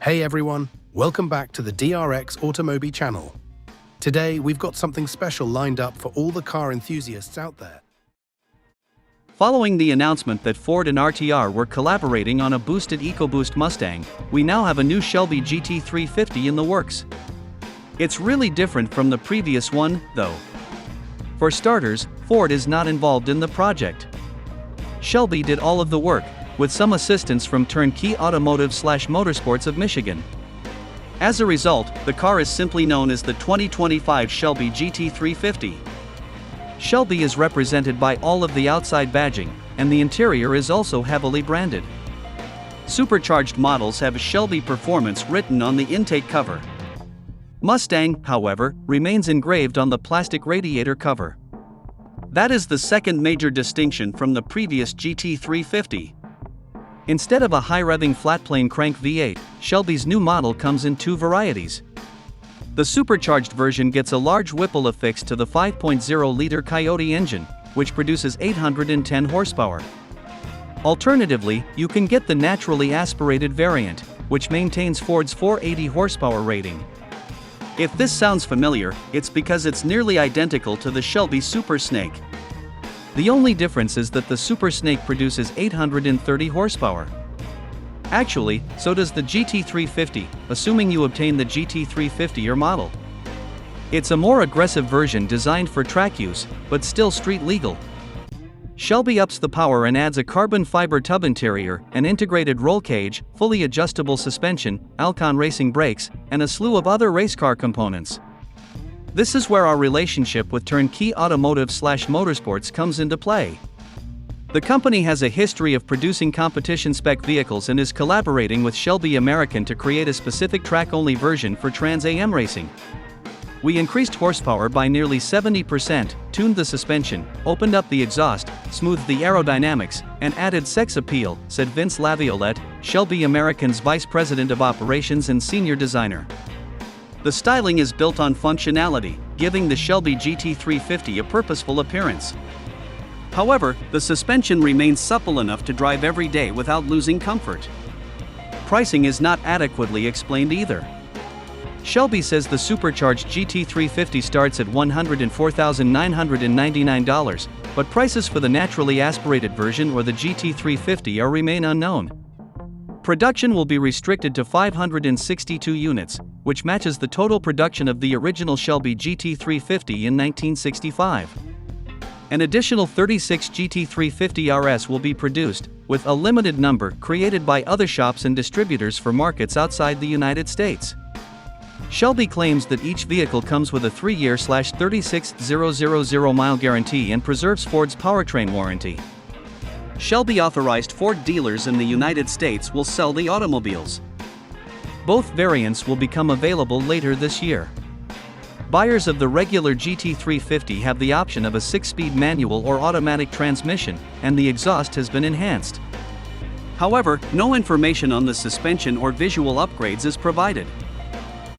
Hey everyone, welcome back to the DRX Automobi channel. Today we've got something special lined up for all the car enthusiasts out there. Following the announcement that Ford and RTR were collaborating on a boosted EcoBoost Mustang, we now have a new Shelby GT350 in the works. It's really different from the previous one, though. For starters, Ford is not involved in the project. Shelby did all of the work, with some assistance from Turn Key Automotive / Motorsports of Michigan. As a result, the car is simply known as the 2025 Shelby GT350. Shelby is represented by all of the outside badging, and the interior is also heavily branded. Supercharged models have Shelby Performance written on the intake cover. Mustang, however, remains engraved on the plastic radiator cover. That is the second major distinction from the previous GT350. Instead of a high-revving flat-plane crank V8, Shelby's new model comes in two varieties. The supercharged version gets a large Whipple affixed to the 5.0-liter Coyote engine, which produces 810 horsepower. Alternatively, you can get the naturally aspirated variant, which maintains Ford's 480 horsepower rating. If this sounds familiar, it's because it's nearly identical to the Shelby Super Snake. The only difference is that the Super Snake produces 830 horsepower. Actually, so does the GT350, assuming you obtain the GT350 or model. It's a more aggressive version designed for track use, but still street legal. Shelby ups the power and adds a carbon fiber tub interior, an integrated roll cage, fully adjustable suspension, Alcon racing brakes, and a slew of other race car components. This is where our relationship with Turn Key Automotive / Motorsports comes into play. The company has a history of producing competition spec vehicles and is collaborating with Shelby American to create a specific track-only version for Trans Am racing. We increased horsepower by nearly 70%, tuned the suspension, opened up the exhaust, smoothed the aerodynamics, and added sex appeal, said Vince Laviolette, Shelby American's Vice President of Operations and Senior Designer. The styling is built on functionality, giving the Shelby GT350 a purposeful appearance. However, the suspension remains supple enough to drive every day without losing comfort. Pricing is not adequately explained either. Shelby says the supercharged GT350 starts at $104,999, but prices for the naturally aspirated version or the GT350 remain unknown. Production will be restricted to 562 units, which matches the total production of the original Shelby GT350 in 1965. An additional 36 GT350 RS will be produced, with a limited number created by other shops and distributors for markets outside the United States. Shelby claims that each vehicle comes with a 3-year / 36,000-mile guarantee and preserves Ford's powertrain warranty. Shelby authorized Ford dealers in the United States will sell the automobiles. Both variants will become available later this year. Buyers of the regular GT350 have the option of a 6-speed manual or automatic transmission, and the exhaust has been enhanced. However, no information on the suspension or visual upgrades is provided.